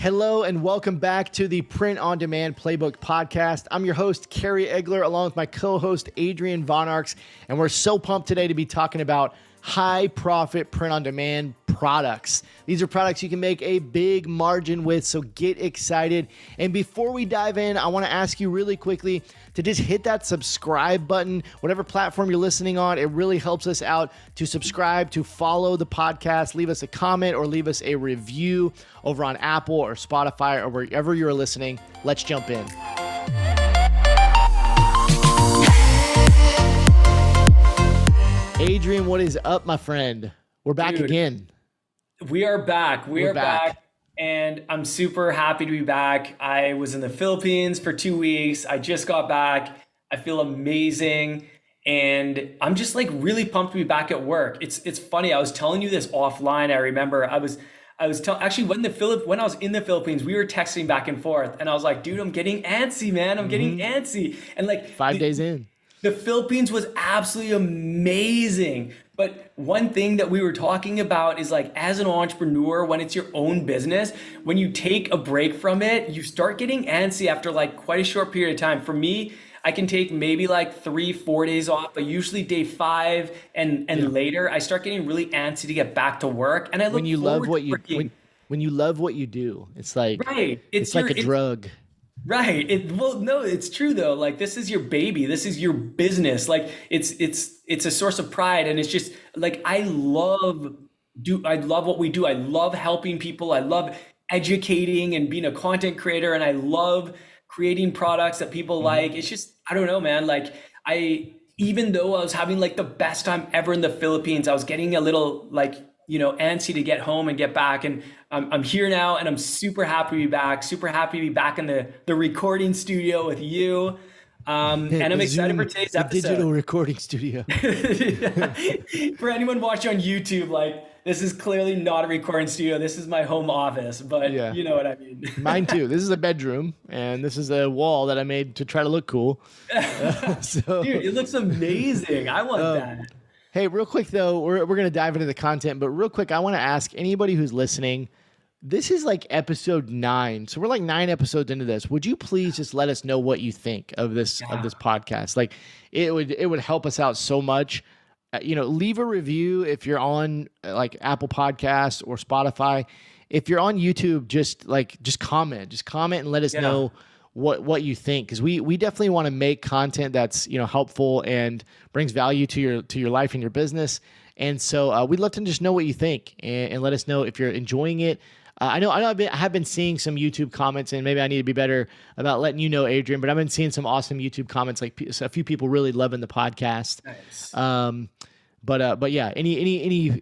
Hello and welcome back to the Print on Demand Playbook podcast. I'm your host, Kerry Egeler, along with my co-host, Adrian Von Arx, and we're so pumped today to be talking about high profit print on demand products. These are products you can make a big margin with, so get excited. And before we dive in, I want to ask you really quickly to just hit that subscribe button, whatever platform you're listening on. It really helps us out to subscribe, to follow the podcast, leave us a comment or leave us a review over on Apple or Spotify or wherever you're listening. Let's jump in. Adrian, what is up, my friend? We're back again. We are back. We are back. And I'm super happy to be back. I was in the Philippines for 2 weeks. I just got back. I feel amazing. And I'm just like really pumped to be back at work. It's funny. I was telling you this offline. I remember actually when I was in the Philippines, we were texting back and forth and I was like, dude, I'm getting antsy, man. I'm getting antsy. And like 5 days in. The Philippines was absolutely amazing. But one thing that we were talking about is like, as an entrepreneur, when it's your own business, when you take a break from it, you start getting antsy after like quite a short period of time. For me, I can take maybe like 3-4 days off, but usually day 5 and later, I start getting really antsy to get back to work. And I look when you love what you when you love what you do, it's like it's like a drug. Right. It's true though. Like, this is your baby. This is your business. Like, it's a source of pride. And it's just like, I love what we do. I love helping people. I love educating and being a content creator. And I love creating products that people like. It's just, I don't know, man. Like, even though I was having like the best time ever in the Philippines, I was getting a little like, antsy to get home and get back. And I'm here now and I'm super happy to be back, in the recording studio with you. And I'm excited for today's episode. Digital recording studio. For anyone watching on YouTube, like, this is clearly not a recording studio. This is my home office, but you know what I mean. Mine too. This is a bedroom and this is a wall that I made to try to look cool. Dude, it looks amazing. I want that. Hey, real quick though, we're going to dive into the content, but real quick, I want to ask anybody who's listening, this is like episode 9. So we're like 9 episodes into this. Would you please just let us know what you think of this podcast? Like, it would help us out so much. Leave a review if you're on like Apple Podcasts or Spotify. If you're on YouTube, just comment and let us know what you think, because we definitely want to make content that's helpful and brings value to your life and your business. And so we'd love to just know what you think and let us know if you're enjoying it. I know I have been seeing some YouTube comments, and maybe I need to be better about letting you know, Adrian, but I've been seeing some awesome YouTube comments, like a few people really loving the podcast. Nice. But yeah, any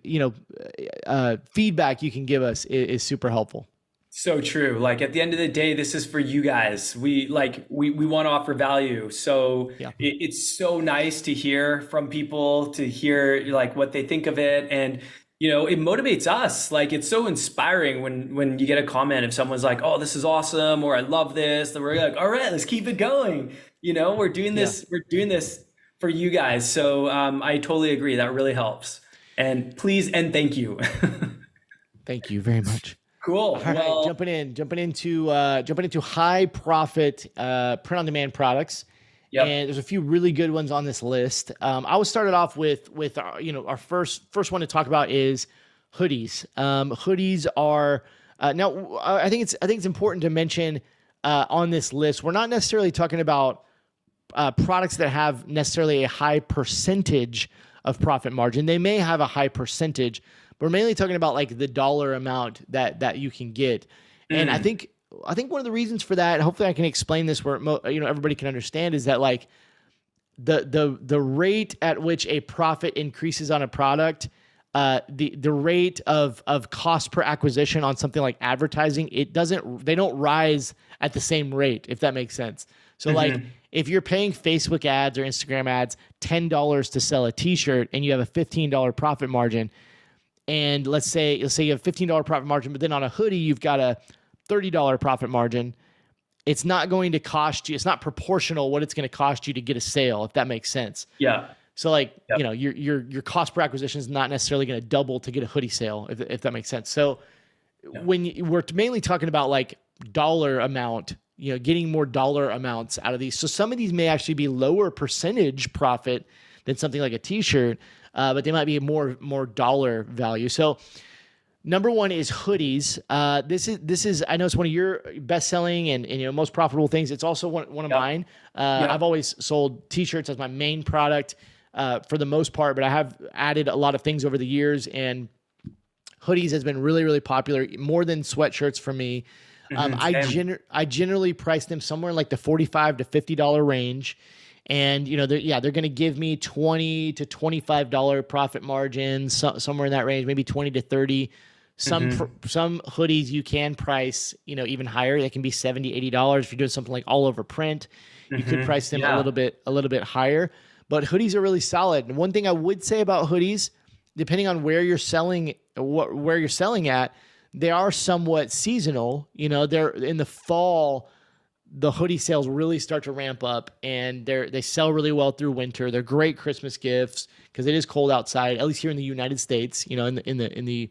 feedback you can give us is super helpful. So true. Like, at the end of the day, this is for you guys. We want to offer value. So it's so nice to hear from people, to hear like what they think of it. And, it motivates us. Like, it's so inspiring when you get a comment, if someone's like, oh, this is awesome, or I love this, then we're like, all right, let's keep it going. We're doing this for you guys. So I totally agree. That really helps. And please, and thank you. Thank you very much. Cool. All right, jumping into high profit print on demand products. Yep. And there's a few really good ones on this list. I was started off with our first one to talk about is hoodies. Hoodies are now I think it's important to mention on this list, we're not necessarily talking about products that have necessarily a high percentage of profit margin. They may have a high percentage, but we're mainly talking about like the dollar amount that you can get. And I think one of the reasons for that, and hopefully I can explain this where everybody can understand, is that like the rate at which a profit increases on a product, the rate of cost per acquisition on something like advertising, they don't rise at the same rate, if that makes sense. So like, if you're paying Facebook ads or Instagram ads $10 to sell a t-shirt and you have a $15 profit margin, and let's say you have a $15 profit margin, but then on a hoodie you've got a $30 profit margin, it's not going to cost you, it's not proportional what it's going to cost you to get a sale, if that makes sense. Yeah. So like, your cost per acquisition is not necessarily going to double to get a hoodie sale, if that makes sense. So we're mainly talking about like dollar amount, getting more dollar amounts out of these. So some of these may actually be lower percentage profit than something like a t-shirt, but they might be more dollar value. So number one is hoodies. This is I know it's one of your best selling and most profitable things. It's also one of mine. I've always sold t-shirts as my main product for the most part, but I have added a lot of things over the years, and hoodies has been really, really popular, more than sweatshirts for me. I generally price them somewhere in like the $45 to $50 range. And, they're going to give me $20 to $25 profit margins, somewhere in that range, maybe 20 to 30. Some hoodies you can price, even higher. They can be $70, $80. If you're doing something like all over print, you could price them a little bit higher. But hoodies are really solid. And one thing I would say about hoodies, depending on where you're selling, where you're selling at, they are somewhat seasonal. They're in the fall, the hoodie sales really start to ramp up, and they sell really well through winter. They're great Christmas gifts because it is cold outside, at least here in the United States, in the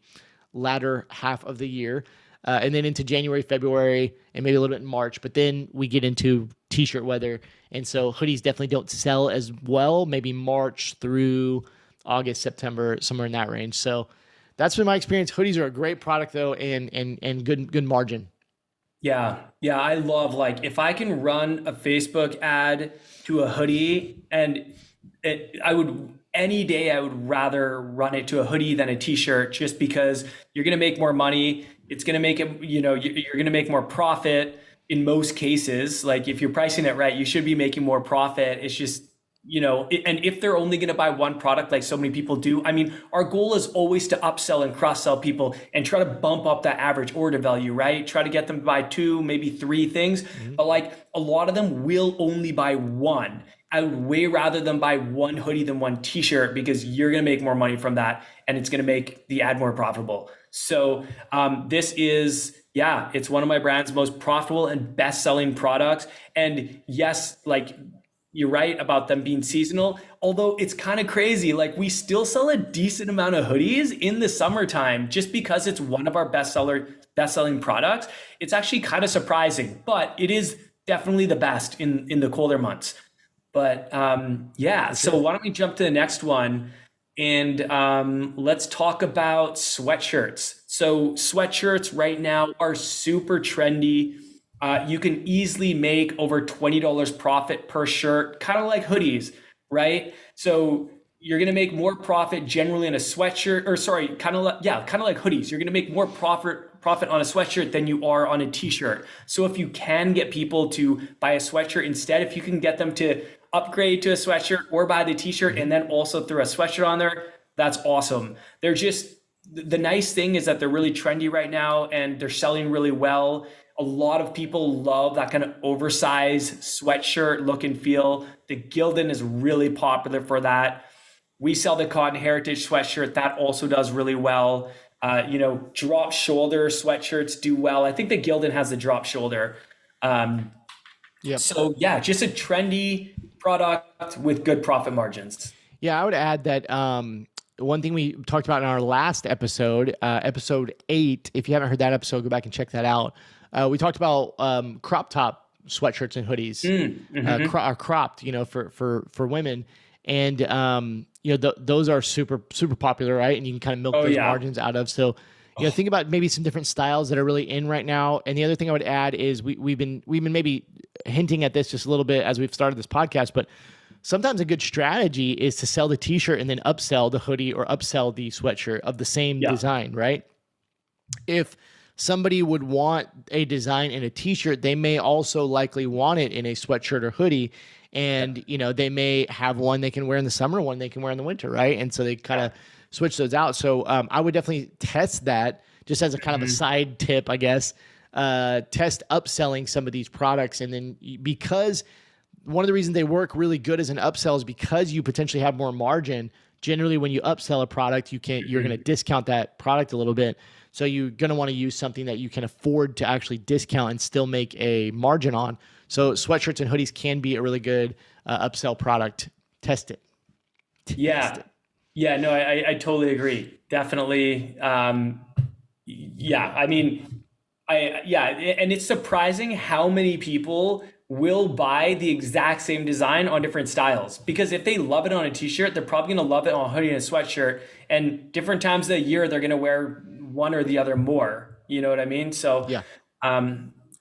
latter half of the year. And then into January, February, and maybe a little bit in March. But then we get into t-shirt weather. And so hoodies definitely don't sell as well, maybe March through August, September, somewhere in that range. So that's been my experience. Hoodies are a great product though, and good margin. Yeah. I love, like, if I can run a Facebook ad to a hoodie, and any day I would rather run it to a hoodie than a t-shirt, just because you're going to make more money. It's going to make it, you're going to make more profit in most cases. Like, if you're pricing it right, you should be making more profit. It's just, and if they're only going to buy one product, like so many people do, I mean, our goal is always to upsell and cross-sell people and try to bump up that average order value, right? Try to get them to buy 2, maybe 3 things. But like, a lot of them will only buy one. I would way rather them buy one hoodie than one t-shirt, because you're going to make more money from that, and it's going to make the ad more profitable. So this is, it's one of my brand's most profitable and best-selling products. And yes, like, you're right about them being seasonal, although it's kind of crazy. Like, we still sell a decent amount of hoodies in the summertime, just because it's one of our best-selling products. It's actually kind of surprising, but it is definitely the best in the colder months. But so why don't we jump to the next one, and let's talk about sweatshirts. So sweatshirts right now are super trendy. You can easily make over $20 profit per shirt, kind of like hoodies, right? So you're going to make more profit generally in a sweatshirt, kind of like hoodies. You're going to make more profit on a sweatshirt than you are on a t-shirt. So if you can get people to buy a sweatshirt instead, if you can get them to upgrade to a sweatshirt or buy the t-shirt and then also throw a sweatshirt on there, that's awesome. They're just, the nice thing is that they're really trendy right now, and they're selling really well. A lot of people love that kind of oversized sweatshirt look and feel. The Gildan is really popular for that. We sell the Cotton Heritage sweatshirt. That also does really well. Drop shoulder sweatshirts do well. I think the Gildan has the drop shoulder. So just a trendy product with good profit margins. Yeah, I would add that one thing we talked about in our last episode, episode 8, if you haven't heard that episode, go back and check that out. We talked about crop top sweatshirts and hoodies, are cropped, for women. And, those are super, super popular, right? And you can kind of milk those margins out of. So, think about maybe some different styles that are really in right now. And the other thing I would add is we've been maybe hinting at this just a little bit as we've started this podcast, but sometimes a good strategy is to sell the t-shirt and then upsell the hoodie or upsell the sweatshirt of the same design, right? If somebody would want a design in a t-shirt, they may also likely want it in a sweatshirt or hoodie. And, they may have one they can wear in the summer, one they can wear in the winter, right? And so they kind of switch those out. So I would definitely test that just as a kind of a side tip, I guess. Test upselling some of these products. And then because one of the reasons they work really good as an upsell is because you potentially have more margin. Generally, when you upsell a product, you're going to discount that product a little bit. So you're going to want to use something that you can afford to actually discount and still make a margin on. So sweatshirts and hoodies can be a really good upsell product. Test it. Yeah, no, I totally agree. Definitely. Yeah, I mean, yeah, and it's surprising how many people will buy the exact same design on different styles. Because if they love it on a t-shirt, they're probably gonna love it on a hoodie and a sweatshirt. And different times of the year, they're gonna wear one or the other more. You know what I mean? So, Yeah.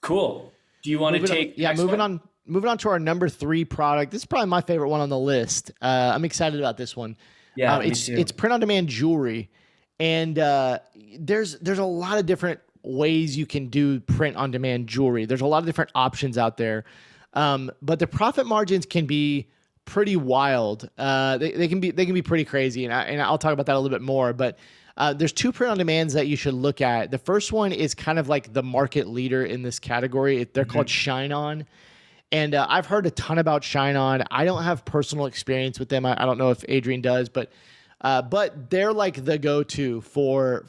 cool. Do you want to Moving on, take yeah, next one? moving on to our number 3 product. This is probably my favorite one on the list. I'm excited about this one. Yeah, me It's too. print on demand jewelry, and there's a lot of different ways you can do print on demand jewelry. There's a lot of different options out there, but the profit margins can be pretty wild. They can be pretty crazy, and I'll talk about that a little bit more. But there's 2 print on demands that you should look at. The first one is kind of like the market leader in this category. They're called Shine On. And I've heard a ton about Shine On. I don't have personal experience with them. I don't know if Adrian does, but they're like the go-to for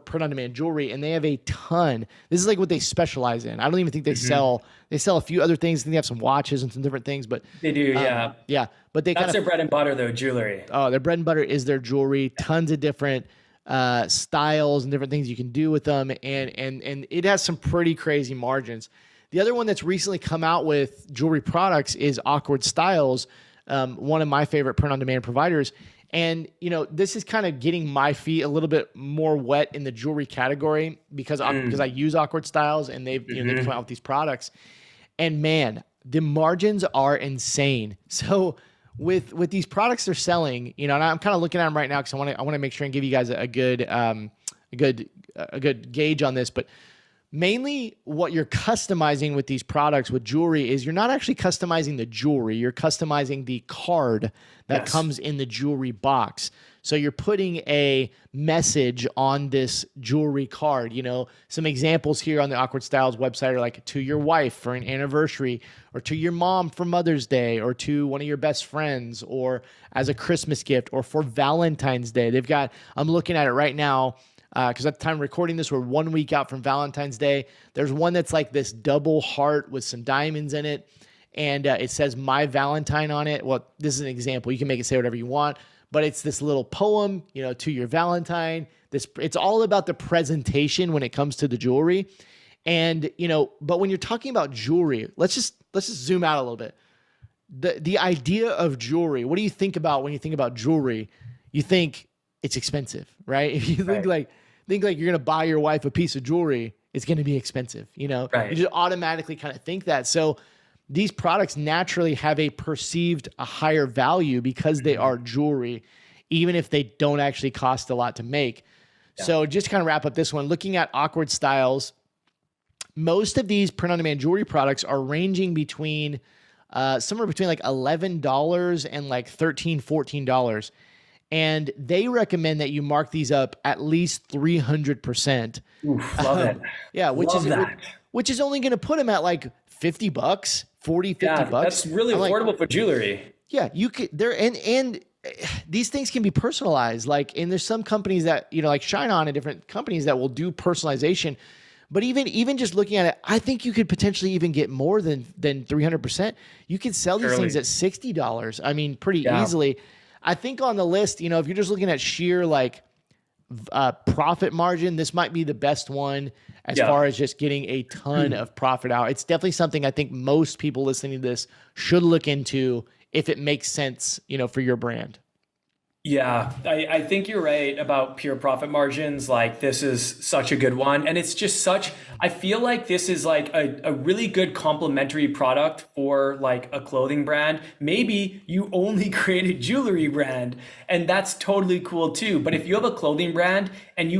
print-on-demand jewelry, and they have a ton. This is like what they specialize in. I don't even think they sell. They sell a few other things. I think they have some watches and some different things, but They do, yeah. yeah. But they That's kind their of bread and butter, though, jewelry. their bread and butter is their jewelry. Tons of different styles and different things you can do with them, and it has some pretty crazy margins. The other one that's recently come out with jewelry products is Awkward Styles, one of my favorite print-on-demand providers. And, this is kind of getting my feet a little bit more wet in the jewelry category because I use Awkward Styles, and they've come out with these products. And man, the margins are insane. So with these products they're selling, and I'm kind of looking at them right now because I want to make sure and give you guys a good gauge on this, but mainly what you're customizing with these products with jewelry is you're not actually customizing the jewelry. You're customizing the card that comes in the jewelry box. So you're putting a message on this jewelry card. Some examples here on the Awkward Styles website are like to your wife for an anniversary, or to your mom for Mother's Day, or to one of your best friends, or as a Christmas gift, or for Valentine's Day. I'm looking at it right now, because at the time of recording this, we're 1 week out from Valentine's Day. There's one that's like this double heart with some diamonds in it, and it says "My Valentine" on it. Well, this is an example. You can make it say whatever you want, but it's this little poem, to your Valentine. It's all about the presentation when it comes to the jewelry, and But when you're talking about jewelry, let's just zoom out a little bit. The idea of jewelry. What do you think about when you think about jewelry? You think it's expensive, right? If you think like you're gonna buy your wife a piece of jewelry, it's gonna be expensive. Right. You just automatically kind of think that. So these products naturally have a higher value because they are jewelry, even if they don't actually cost a lot to make. Yeah. So just to kind of wrap up this one, looking at Awkward Styles, most of these print-on-demand jewelry products are ranging between somewhere between like $11 and like $13, $14. And they recommend that you mark these up at least 300%. Oof, love it. Yeah, Love which is only going to put them at like $50, 40, 50 Yeah, bucks. that's really affordable for jewelry. Yeah, you could there and these things can be personalized. And there's some companies that, like Shine On and different companies that will do personalization. But even just looking at it, I think you could potentially even get more than 300%. You could sell these things at $60. I mean, pretty easily. I think on the list, if you're just looking at sheer profit margin, this might be the best one as far as just getting a ton of profit out. It's definitely something I think most people listening to this should look into if it makes sense, for your brand. Yeah, I think you're right about pure profit margins. Like, this is such a good one. And it's just I feel like this is like a really good complementary product for like a clothing brand. Maybe you only create a jewelry brand, and that's totally cool too. But if you have a clothing brand and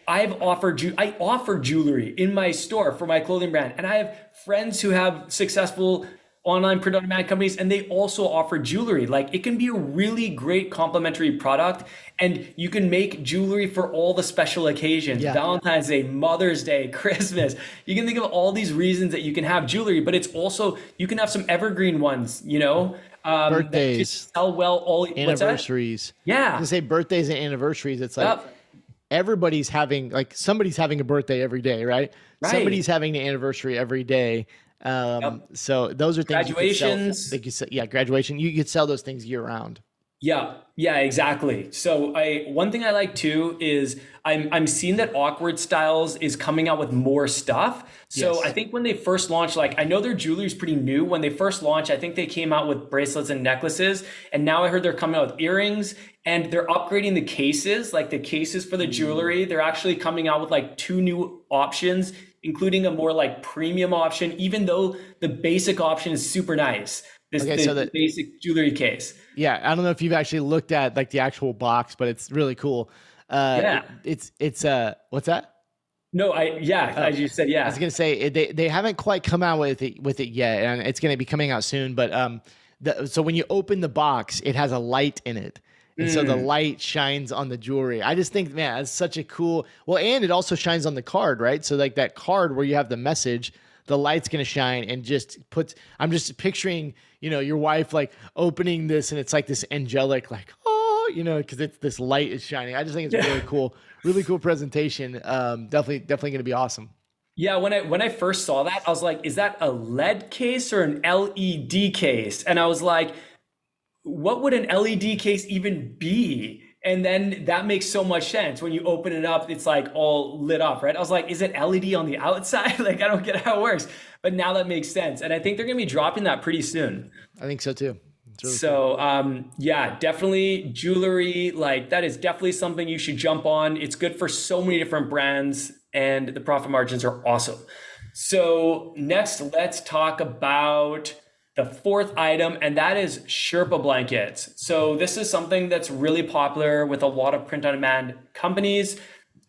I offer jewelry in my store for my clothing brand, and I have friends who have successful online print-on-demand companies, and they also offer jewelry. Like, it can be a really great complementary product, and you can make jewelry for all the special occasions. Valentine's Day, Mother's Day, Christmas. You can think of all these reasons that you can have jewelry, but it's also, you can have some evergreen ones, Birthdays, that just sell well. Anniversaries. Yeah. I was gonna say birthdays and anniversaries. It's like everybody's having, somebody's having a birthday every day, right? Somebody's having an anniversary every day. So those are things Graduations. graduation. You could sell those things year round. Yeah, exactly. So one thing I like too is I'm seeing that Awkward Styles is coming out with more stuff. So I Yes. think when they first launched, like I know their jewelry is pretty new. When they first launched, I think they came out with bracelets and necklaces, and now I heard they're coming out with earrings and they're upgrading the cases, like the cases for the jewelry. They're actually coming out with like two new options, including a more like premium option, even though the basic option is super nice. Okay, so The that basic jewelry case. yeah, I don't know if you've actually looked at like the actual box, but it's really cool. Yeah. It's what's that? No, yeah, Oh, as you said, I was yeah. gonna say they haven't quite come out with it yet, and it's gonna be coming out soon. But so when you open the box, it has a light in it, and so the Mm. light shines on the jewelry. I just think, man, that's such a cool. Well, and it also shines on the card, right? So like that card where you have the message, the light's gonna shine and just puts. I'm just picturing, your wife like opening this, and it's like this angelic, like because it's this light is shining. I just think it's Yeah. really cool presentation. Definitely gonna be awesome. Yeah, when I first saw that, I was like, is that a LED case or an LED case? And I was like, what would an LED case even be? And then that makes so much sense. When you open it up, it's like all lit up, right? I was like, is it LED on the outside? Like, I don't get how it works. But now that makes sense. And I think they're going to be dropping that pretty soon. I think so too. It's really cool. So, yeah, definitely jewelry. Like, that is definitely something you should jump on. It's good for so many different brands, and the profit margins are awesome. So, next, let's talk about the fourth item, and that is Sherpa blankets. So this is something that's really popular with a lot of print on demand companies.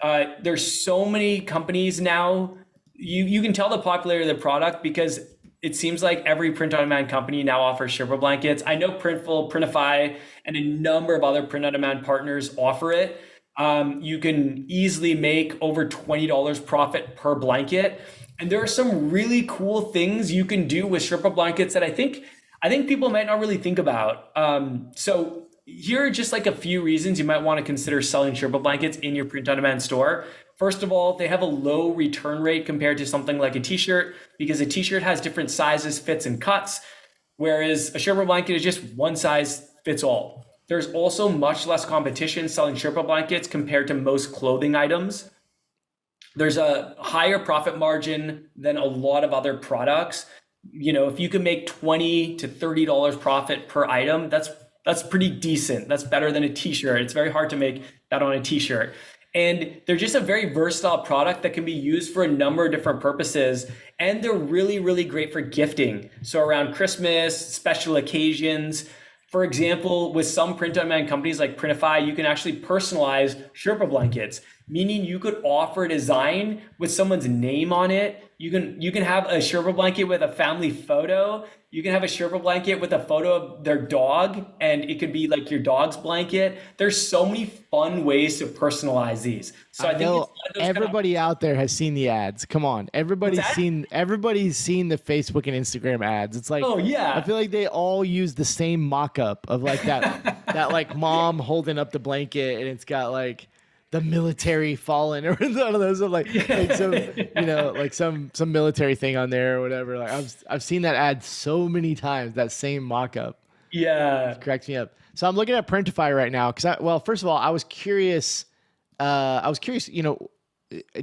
There's so many companies now. You can tell the popularity of the product because it seems like every print on demand company now offers Sherpa blankets. I know Printful, Printify, and a number of other print on demand partners offer it. You can easily make over $20 profit per blanket. And there are some really cool things you can do with Sherpa blankets that I think people might not really think about. So here are just like a few reasons you might want to consider selling Sherpa blankets in your print-on-demand store. First of all, they have a low return rate compared to something like a t-shirt because a t-shirt has different sizes, fits, and cuts, whereas a Sherpa blanket is just one size fits all. There's also much less competition selling Sherpa blankets compared to most clothing items. There's a higher profit margin than a lot of other products. If you can make $20 to $30 profit per item, that's pretty decent. That's better than a t-shirt. It's very hard to make that on a t-shirt. And they're just a very versatile product that can be used for a number of different purposes. And they're really, really great for gifting. So around Christmas, special occasions. For example, with some print-on-demand companies like Printify, you can actually personalize Sherpa blankets, meaning you could offer a design with someone's name on it. You can have a Sherpa blanket with a family photo. You can have a Sherpa blanket with a photo of their dog, and it could be like your dog's blanket. There's so many fun ways to personalize these. So I think it's know one of those kind of, everybody out there has seen the ads. Come on, what's that? everybody's seen the Facebook and Instagram ads. It's like Oh I yeah. feel like they all use the same mock-up of like that that like mom holding up the blanket, and it's got like the military fallen or one of those like some like some military thing on there or whatever. Like I've seen that ad so many times, that same mock-up. Yeah. It cracks me up. So I'm looking at Printify right now because well, first of all, I was curious.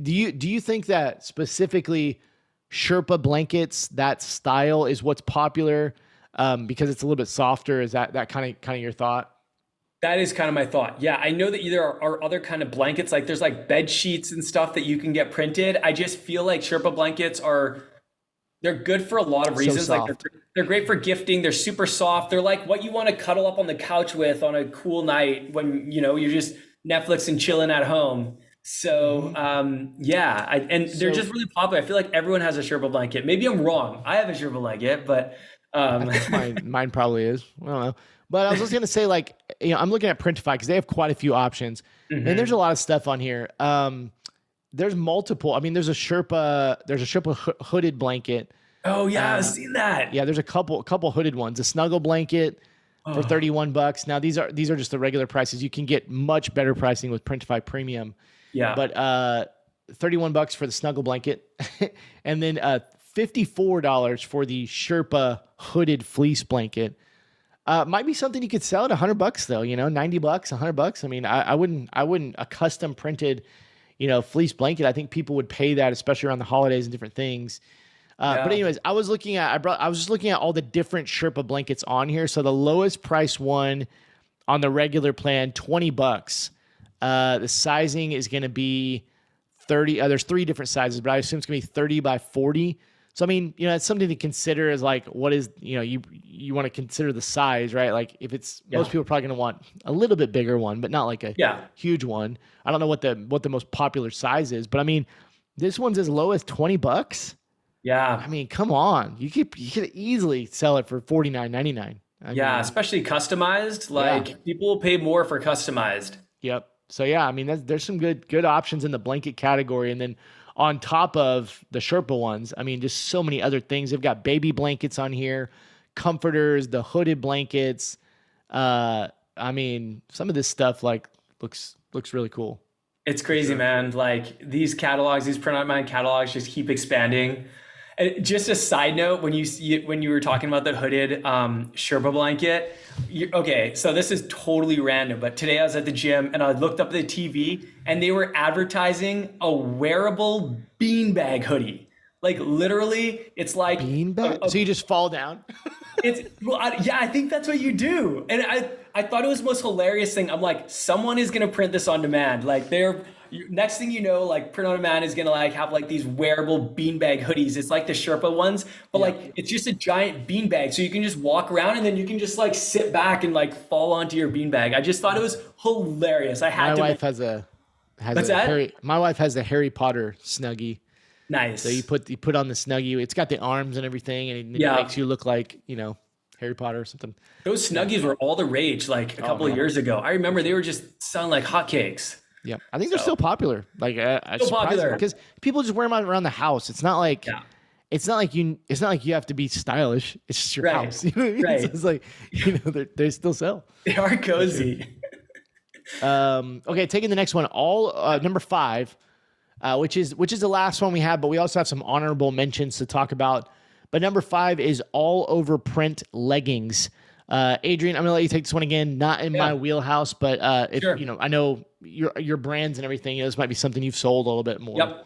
Do you think that specifically Sherpa blankets, that style, is what's popular because it's a little bit softer? Is that kind of your thought? That is kind of my thought. Yeah, I know that there are other kind of blankets, like there's like bed sheets and stuff that you can get printed. I just feel like Sherpa blankets they're good for a lot of So reasons. Like soft. they're great for gifting. They're super soft. They're like what you want to cuddle up on the couch with on a cool night when you're just Netflix and chilling at home. So Mhm. yeah, and they're So just really popular. I feel like everyone has a Sherpa blanket. Maybe I'm wrong. I have a Sherpa blanket, but I um, think mine probably is. I don't know. But I was just gonna say, like, I'm looking at Printify because they have quite a few options, and there's a mhm. lot of stuff on here. There's multiple. I mean, there's a Sherpa hooded blanket. Oh yeah, I've Uh, seen that. yeah, there's a couple hooded ones. A snuggle blanket for Oh, $31. Now these are just the regular prices. You can get much better pricing with Printify Premium, yeah. but $31 for the snuggle blanket, and then $54 for the Sherpa hooded fleece blanket. Might be something you could sell at $100 though, $90, $100. I mean, I wouldn't a custom printed, fleece blanket. I think people would pay that, especially around the holidays and different things. But anyways, I was just looking at all the different Sherpa blankets on here. So the lowest price one on the regular plan, $20. The sizing is going to be 30. There's 3 different sizes, but I assume it's going to be 30 by 40. So, I mean, it's something to consider as like, what is, you want to consider the size, right? Like if it's, most people are probably going to want a little bit bigger one, but not like a huge one. I don't know what the most popular size is, but I mean, this one's as low as $20. Yeah. I mean, come on. You could easily sell it for $49.99. Especially customized. Like people will pay more for customized. Yep. So yeah, I mean, there's some good options in the blanket category. And then on top of the Sherpa ones, I mean, just so many other things. They've got baby blankets on here, comforters, the hooded blankets. I mean, some of this stuff like looks really cool. It's crazy, man. Like these catalogs, these print on demand catalogs just keep expanding. And just a side note, when you were talking about the hooded Sherpa blanket, okay, so this is totally random, but today I was at the gym and I looked up the TV and they were advertising a wearable beanbag hoodie. Like literally, it's like beanbag. So you just fall down. I think that's what you do. And I thought it was the most hilarious thing. I'm like, someone is gonna print this on demand. Like next thing you know, like print on demand is gonna like have like these wearable beanbag hoodies. It's like the Sherpa ones, but like it's just a giant beanbag, so you can just walk around and then you can just like sit back and like fall onto your beanbag. I just thought it was hilarious. My wife has the Harry Potter Snuggie. Nice. So you put on the Snuggie. It's got the arms and everything, and it makes you look like Harry Potter or something. Those Snuggies were all the rage like a couple of years ago. I remember they were just selling like hotcakes. Yeah, I think they're still popular. Like, still popular because people just wear them around the house. It's not like you have to be stylish. It's just your house. You know what I mean? Right. So it's like they still sell. They are cozy. Okay, taking the next one. Number 5, which is the last one we have, but we also have some honorable mentions to talk about. But number 5 is all over print leggings. Adrian, I'm gonna let you take this one again. Not in my wheelhouse, but Sure. I know your brands and everything. This might be something you've sold a little bit more. Yep.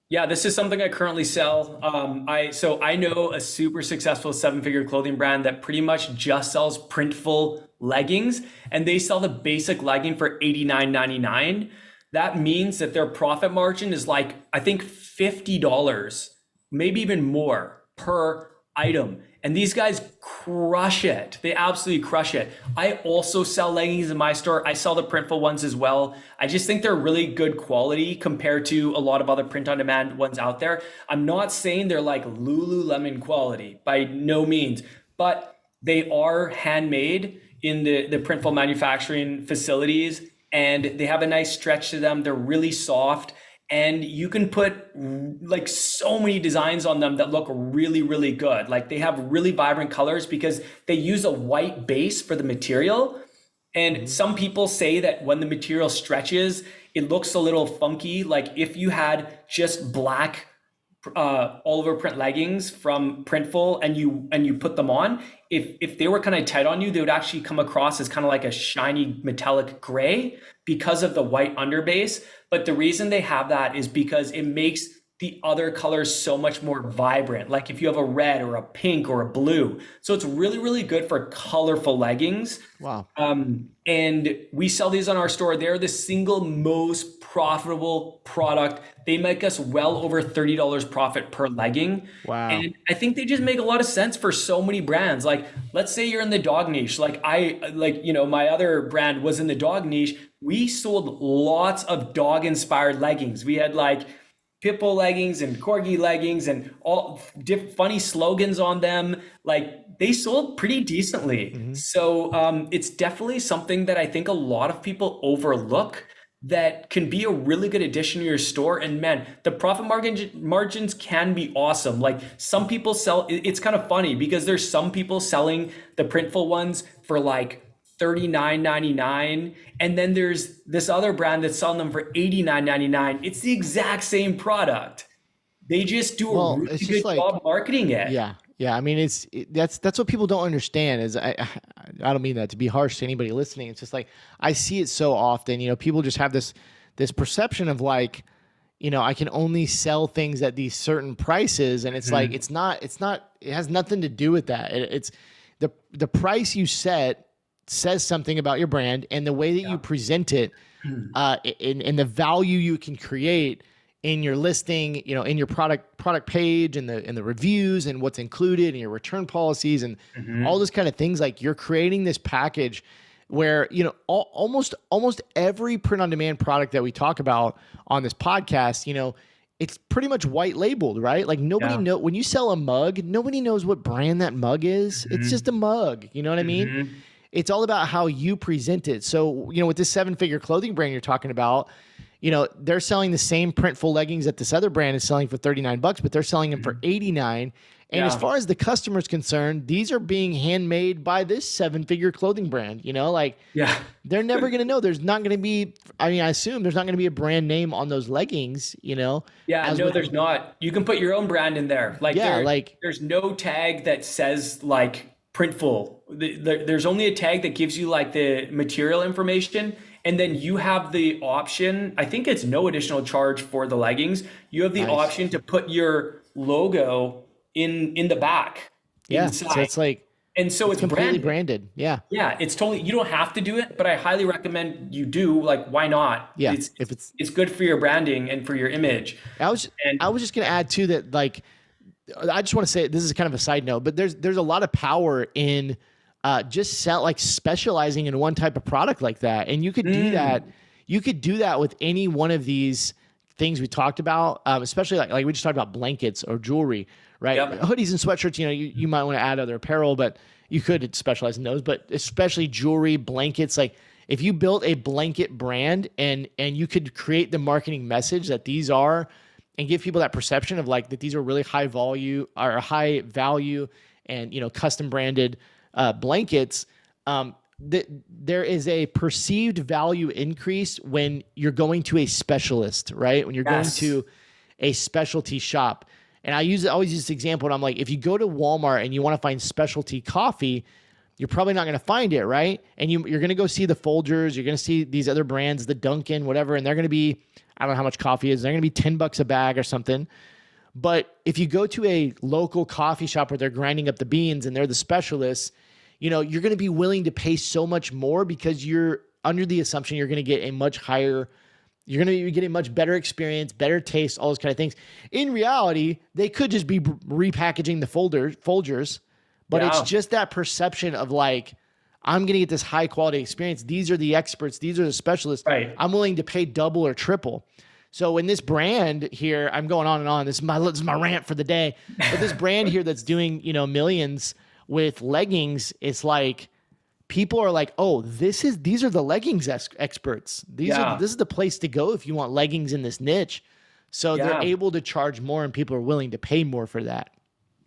Yeah, this is something I currently sell. I know a super successful 7-figure clothing brand that pretty much just sells printful leggings, and they sell the basic legging for $89.99. That means that their profit margin is like, I think $50, maybe even more per item. And these guys crush it. They absolutely crush it. I also sell leggings in my store. I sell the printful ones as well. I just think they're really good quality compared to a lot of other print on demand ones out there. I'm not saying they're like Lululemon quality by no means, but they are handmade in the printful manufacturing facilities, and they have a nice stretch to them. They're really soft. And you can put like so many designs on them that look really, really good. Like they have really vibrant colors because they use a white base for the material. And some people say that when the material stretches, it looks a little funky. Like if you had just black all over print leggings from Printful and you put them on, if they were kind of tight on you, they would actually come across as kind of like a shiny metallic gray because of the white underbase. But the reason they have that is because it makes the other colors so much more vibrant. Like if you have a red or a pink or a blue. So it's really, really good for colorful leggings. Wow. And we sell these on our store. They're the single most profitable product. They make us well over $30 profit per legging. Wow. And I think they just make a lot of sense for so many brands. Like, let's say you're in the dog niche. My other brand was in the dog niche. We sold lots of dog inspired leggings. We had like Pitbull leggings and Corgi leggings and all funny slogans on them. Like they sold pretty decently. Mm-hmm. So it's definitely something that I think a lot of people overlook that can be a really good addition to your store. And man, the profit margins can be awesome. Like some people sell, it's kind of funny because there's some people selling the Printful ones for like $39.99, and then there's this other brand that's selling them for $89.99. It's the exact same product. They just do a really good job marketing it. Yeah. I mean, that's what people don't understand is I don't mean that to be harsh to anybody listening. It's just like, I see it so often, people just have this perception of like, I can only sell things at these certain prices. And it's like, it's not, it has nothing to do with that. It's the price you set says something about your brand, and the way that you present it, in the value you can create in your listing, in your product page, and the reviews, and what's included, and your return policies, and all those kind of things. Like, you're creating this package where, almost every print on demand product that we talk about on this podcast, it's pretty much white labeled, right? Like, nobody know when you sell a mug, nobody knows what brand that mug is. It's just a mug. You know what I mean? It's all about how you present it. So, with this 7-figure clothing brand you're talking about, they're selling the same Printful leggings that this other brand is selling for $39, but they're selling them for $89. And as far as the customer's concerned, these are being handmade by this 7-figure clothing brand, they're never going to know. There's not going to be, I assume there's not going to be a brand name on those leggings, Yeah, no, there's not. You can put your own brand in there. There's no tag that says like Printful. There's only a tag that gives you like the material information. And then you have the option, I think it's no additional charge for the leggings. You have the option to put your logo in the back. Yeah. Inside. So it's like, and so it's completely branded. Yeah. Yeah. It's totally, you don't have to do it, but I highly recommend you do. Like, why not? Yeah. It's good for your branding and for your image. I was just going to add too that, like, I just want to say, this is kind of a side note, but there's a lot of power in just specializing in one type of product like that. And you could do that. You could do that with any one of these things we talked about, especially like we just talked about blankets or jewelry, right? Yep. Hoodies and sweatshirts, you might want to add other apparel, but you could specialize in those, but especially jewelry, blankets. Like, if you built a blanket brand and you could create the marketing message that these are, and give people that perception of like that these are really high value and custom branded blankets, there is a perceived value increase when you're going to a specialist, right? When you're going to a specialty shop. And I always use this example, and I'm like, if you go to Walmart and you want to find specialty coffee, you're probably not going to find it, right? And you're going to go see the Folgers, you're going to see these other brands, the Dunkin', whatever, and they're going to be, I don't know how much coffee is, they're going to be $10 a bag or something. But if you go to a local coffee shop where they're grinding up the beans and they're the specialists, you're going to be willing to pay so much more because you're under the assumption you're going to get a much higher, you're going to be getting much better experience, better taste, all those kind of things. In reality, they could just be repackaging the Folgers, but it's just that perception of like, I'm going to get this high quality experience. These are the experts. These are the specialists. Right. I'm willing to pay double or triple. So in this brand here, I'm going on and on. This is my rant for the day. But this brand here that's doing, millions with leggings, it's like people are like, oh, these are the leggings experts. This is the place to go if you want leggings in this niche. So they're able to charge more, and people are willing to pay more for that.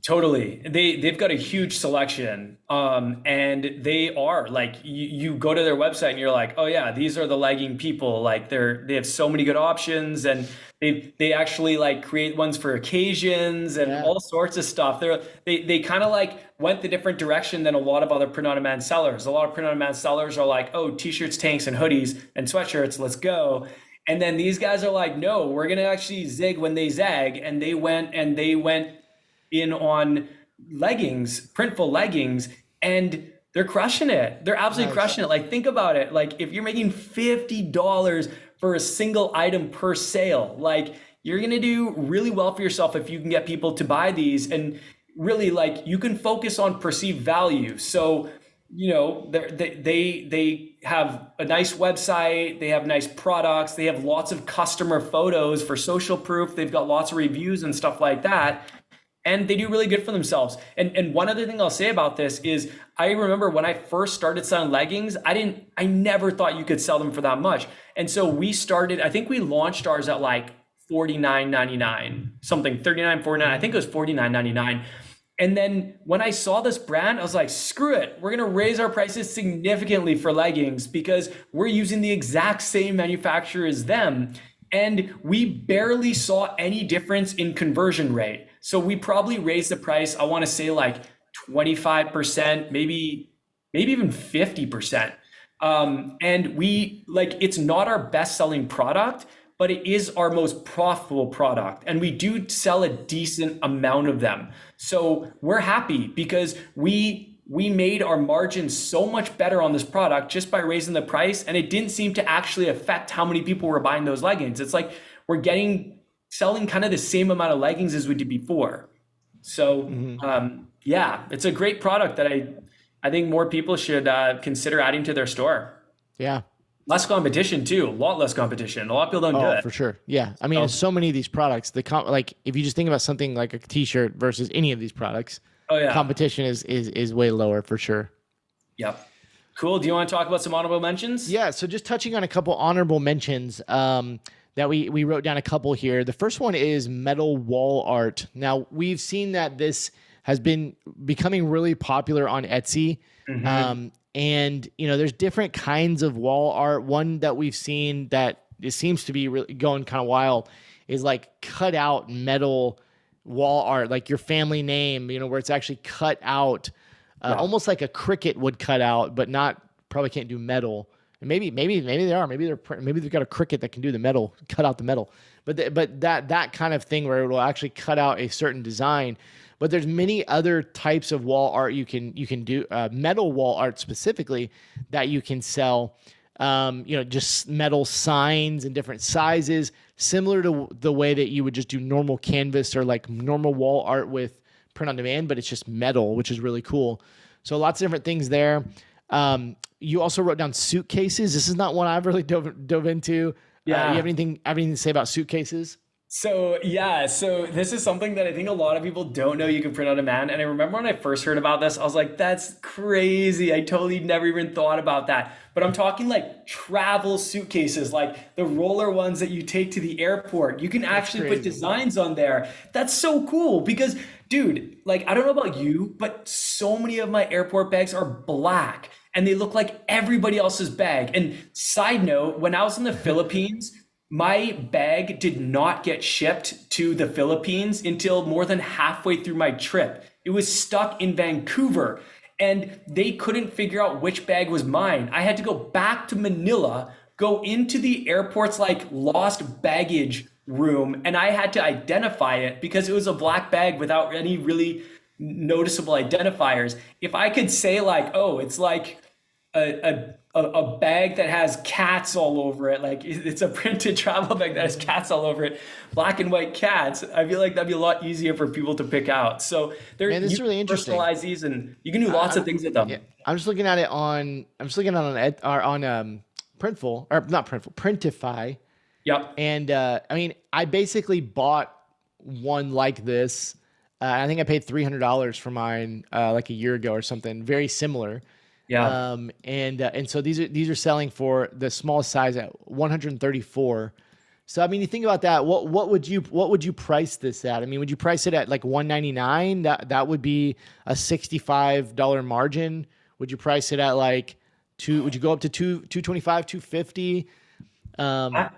Totally. They've got a huge selection. And they are like, you go to their website and you're like, oh yeah, these are the legging people. Like they have so many good options, and they actually like create ones for occasions and all sorts of stuff. They kind of like went the different direction than a lot of other print on demand sellers. A lot of print on demand sellers are like, oh, t-shirts, tanks, and hoodies and sweatshirts, let's go. And then these guys are like, no, we're going to actually zig when they zag. And they went in on leggings, Printful leggings, and they're crushing it. They're absolutely crushing it. Like, think about it. Like, if you're making $50 for a single item per sale, like, you're going to do really well for yourself if you can get people to buy these. And really, like, you can focus on perceived value. So, they have a nice website, they have nice products, they have lots of customer photos for social proof, they've got lots of reviews and stuff like that. And they do really good for themselves. And one other thing I'll say about this is, I remember when I first started selling leggings, I never thought you could sell them for that much. And so I think we launched ours at like $49.99, something, $39.49. I think it was $49.99. And then when I saw this brand, I was like, screw it. We're going to raise our prices significantly for leggings because we're using the exact same manufacturer as them. And we barely saw any difference in conversion rate. So we probably raised the price, I want to say like 25%, maybe maybe even 50%. And we like, it's not our best selling product, but it is our most profitable product. And we do sell a decent amount of them. So we're happy because we made our margins so much better on this product just by raising the price. And it didn't seem to actually affect how many people were buying those leggings. It's like we're selling kind of the same amount of leggings as we did before. So yeah, it's a great product that I think more people should consider adding to their store. Yeah. Less competition too, a lot less competition. A lot of people don't do it. For sure. Yeah. I mean, so many of these products, like if you just think about something like a t-shirt versus any of these products, competition is way lower for sure. Yep. Cool. Do you want to talk about some honorable mentions? Yeah. So just touching on a couple honorable mentions, that we wrote down a couple here. The first one is metal wall art. Now we've seen that this has been becoming really popular on Etsy. And there's different kinds of wall art. One that we've seen that it seems to be really going kind of wild is like cut out metal wall art, like your family name, where it's actually cut out, almost like a Cricut would cut out, but probably can't do metal. And maybe they are. Maybe they've got a Cricut that can do the metal, cut out the metal. But that kind of thing where it will actually cut out a certain design. But there's many other types of wall art you can do, metal wall art specifically, that you can sell. Just metal signs in different sizes, similar to the way that you would just do normal canvas or like normal wall art with print on demand, but it's just metal, which is really cool. So lots of different things there. You also wrote down suitcases. This is not one I've really dove into. Yeah. You have anything to say about suitcases? So this is something that I think a lot of people don't know you can print on demand. And I remember when I first heard about this, I was like, that's crazy. I totally never even thought about that. But I'm talking like travel suitcases, like the roller ones that you take to the airport. You can actually put designs on there. That's so cool because, dude, like, I don't know about you, but so many of my airport bags are black and they look like everybody else's bag. And side note, when I was in the Philippines, my bag did not get shipped to the Philippines until more than halfway through my trip. It was stuck in Vancouver and they couldn't figure out which bag was mine. I had to go back to Manila, go into the airport's like lost baggage room, and I had to identify it because it was a black bag without any really noticeable identifiers. If I could say like, oh, it's like a bag that has cats all over it, like it's a printed travel bag that has cats all over it, black and white cats, I feel like that'd be a lot easier for people to pick out. So this is really interesting. Personalize these and you can do lots of things with them. Yeah, I'm just looking at it on Printful, or not Printful, Printify. Yep. And I mean, I basically bought one like this. I think I paid $300 for mine like a year ago or something, very similar. Yeah. And so these are selling for the smallest size at 134. So I mean, you think about that. What would you price this at? I mean, would you price it at like 199? That would be a $65 margin. Would you price it at like would you go up to 225, 250? I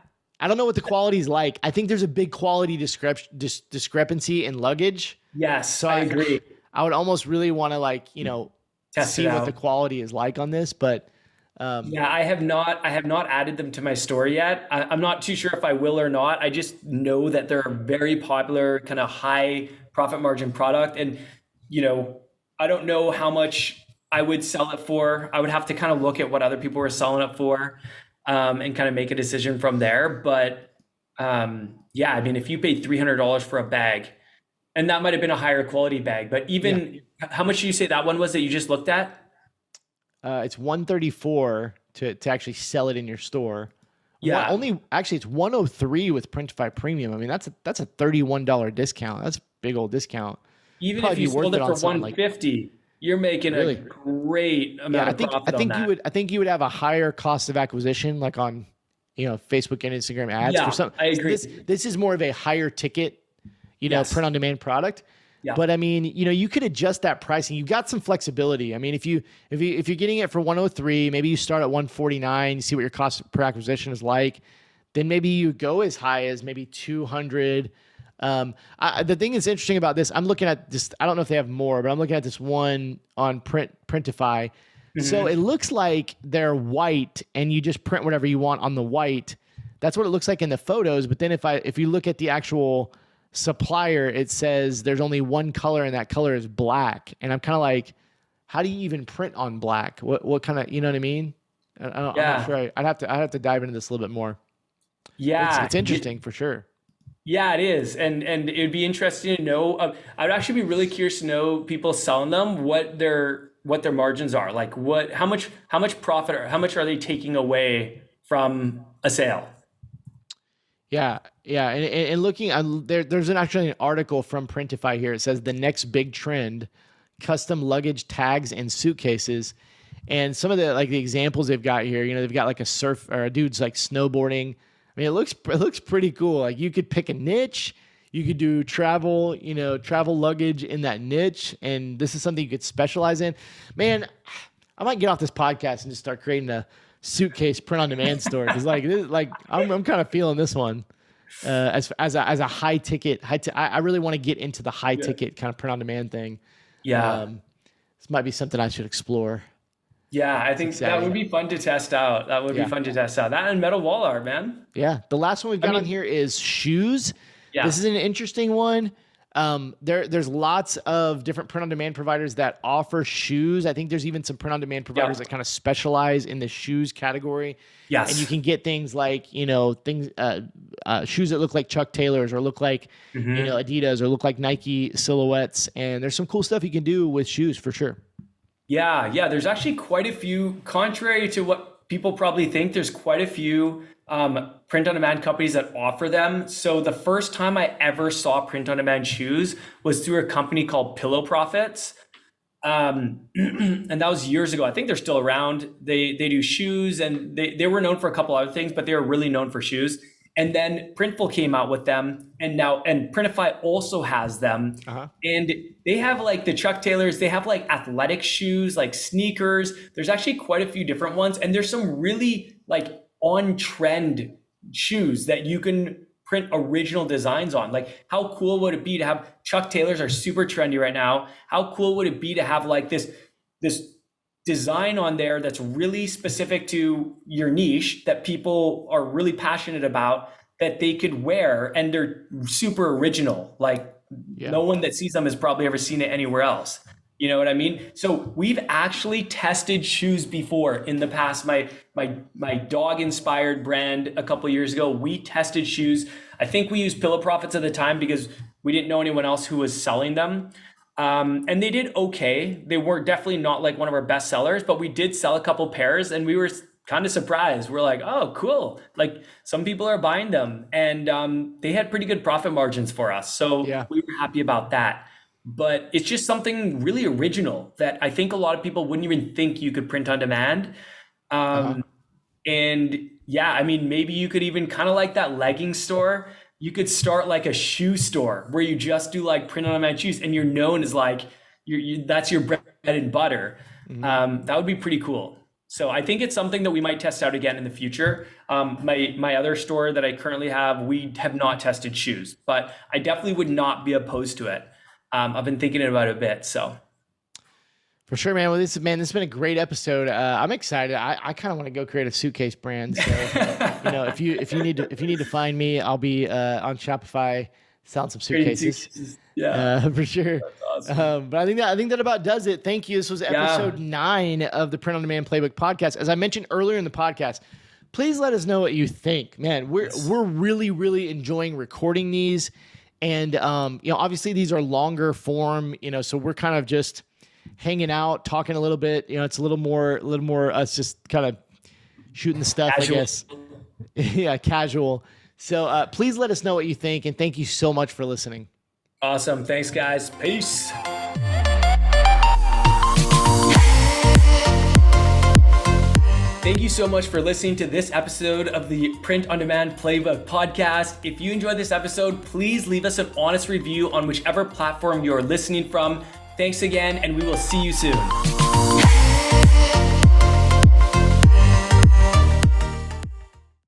don't know what the quality is like. I think there's a big quality discrepancy in luggage. Yes, so I agree. I would almost really want to see what the quality is like on this, but yeah, I have not added them to my store yet. I'm not too sure if I will or not. I just know that they're a very popular kind of high profit margin product. And, I don't know how much I would sell it for. I would have to kind of look at what other people were selling it for and kind of make a decision from there. But yeah, I mean, if you paid $300 for a bag, and that might have been a higher quality bag, but even how much do you say that one was that you just looked at? It's 134 to actually sell it in your store. Yeah. It's 103 with Printify Premium. I mean, that's a $31 discount. That's a big old discount. Even if you sold it for 150, you're making a great amount of profit on that. I think you would have a higher cost of acquisition, like on, Facebook and Instagram ads. Yeah, for some. I agree. This is more of a higher ticket, print on demand product. Yeah. But I mean, you could adjust that pricing. You got some flexibility. I mean, if you're getting it for 103, maybe you start at 149, you see what your cost per acquisition is like. Then maybe you go as high as maybe 200. The thing that's interesting about this, I'm looking at this. I don't know if they have more, but I'm looking at this one on Printify. So it looks like they're white and you just print whatever you want on the white. That's what it looks like in the photos. But then if you look at the actual supplier, it says there's only one color and that color is black. And I'm kind of like, how do you even print on black? What kind of, you know what I mean? I'm not sure. I'd have to dive into this a little bit more. Yeah. It's interesting for sure. Yeah, it is. And it'd be interesting to know. I'd actually be really curious to know people selling them, what their margins are. Like how much profit or how much are they taking away from a sale? Yeah. And looking, there's actually an article from Printify here. It says the next big trend, custom luggage tags and suitcases. And some of the examples they've got here, they've got like a dude's like snowboarding. I mean, it looks pretty cool. Like you could pick a niche, you could do travel luggage in that niche. And this is something you could specialize in. Man, I might get off this podcast and just start creating a suitcase print on demand store. Cause I'm kind of feeling this one, as a high ticket. I really want to get into the high ticket kind of print on demand thing. Yeah. This might be something I should explore. Yeah, I think that would be fun to test out. That and metal wall art, man. Yeah. The last one we've got on here is shoes. Yeah. This is an interesting one. There's lots of different print on demand providers that offer shoes. I think there's even some print on demand providers that kind of specialize in the shoes category. Yes. And you can get things like, shoes that look like Chuck Taylors or look like, Adidas or look like Nike silhouettes. And there's some cool stuff you can do with shoes for sure. Yeah. There's actually quite a few, contrary to what people probably think, there's quite a few print on demand companies that offer them. So the first time I ever saw print on demand shoes was through a company called Pillow Profits. And that was years ago. I think they're still around. They do shoes, and they were known for a couple other things, but they were really known for shoes. And then Printful came out with them, and Printify also has them. And they have like the Chuck Taylors, they have like athletic shoes, like sneakers. There's actually quite a few different ones. And there's some really like on trend shoes that you can print original designs on. Like how cool would it be to have Chuck Taylors are super trendy right now. How cool would it be to have like this design on there that's really specific to your niche that people are really passionate about that they could wear, and they're super original. Like no one that sees them has probably ever seen it anywhere else. You know what I mean? So we've actually tested shoes before in the past. My dog inspired brand a couple of years ago, we tested shoes. I think we used Pillow Profits at the time because we didn't know anyone else who was selling them. And they did okay. They were definitely not like one of our best sellers, but we did sell a couple pairs, and we were kind of surprised. We're like, oh, cool. Like some people are buying them, and they had pretty good profit margins for us. So we were happy about that. But it's just something really original that I think a lot of people wouldn't even think you could print on demand. And yeah, I mean, maybe you could even kind of like that leggings store. You could start like a shoe store where you just do like print on demand shoes, and you're known as like, that's your bread and butter. That would be pretty cool. So I think it's something that we might test out again in the future. My other store that I currently have, we have not tested shoes, but I definitely would not be opposed to it. I've been thinking about it a bit, so. For sure, man. Well, this has been a great episode. I'm excited. I kind of want to go create a suitcase brand. So, if you need to find me, I'll be on Shopify selling some suitcases. Yeah, for sure. That's awesome. But I think that about does it. Thank you. This was episode 9 of the Print on Demand Playbook podcast. As I mentioned earlier in the podcast, please let us know what you think. Man, we're really, really enjoying recording these. And, obviously these are longer form, so we're kind of just hanging out, talking a little bit, it's a little more us just kind of shooting the stuff, casual. I guess. Yeah. Casual. So, please let us know what you think. And thank you so much for listening. Awesome. Thanks guys. Peace. Thank you so much for listening to this episode of the Print on Demand Playbook podcast. If you enjoyed this episode, please leave us an honest review on whichever platform you're listening from. Thanks again, and we will see you soon.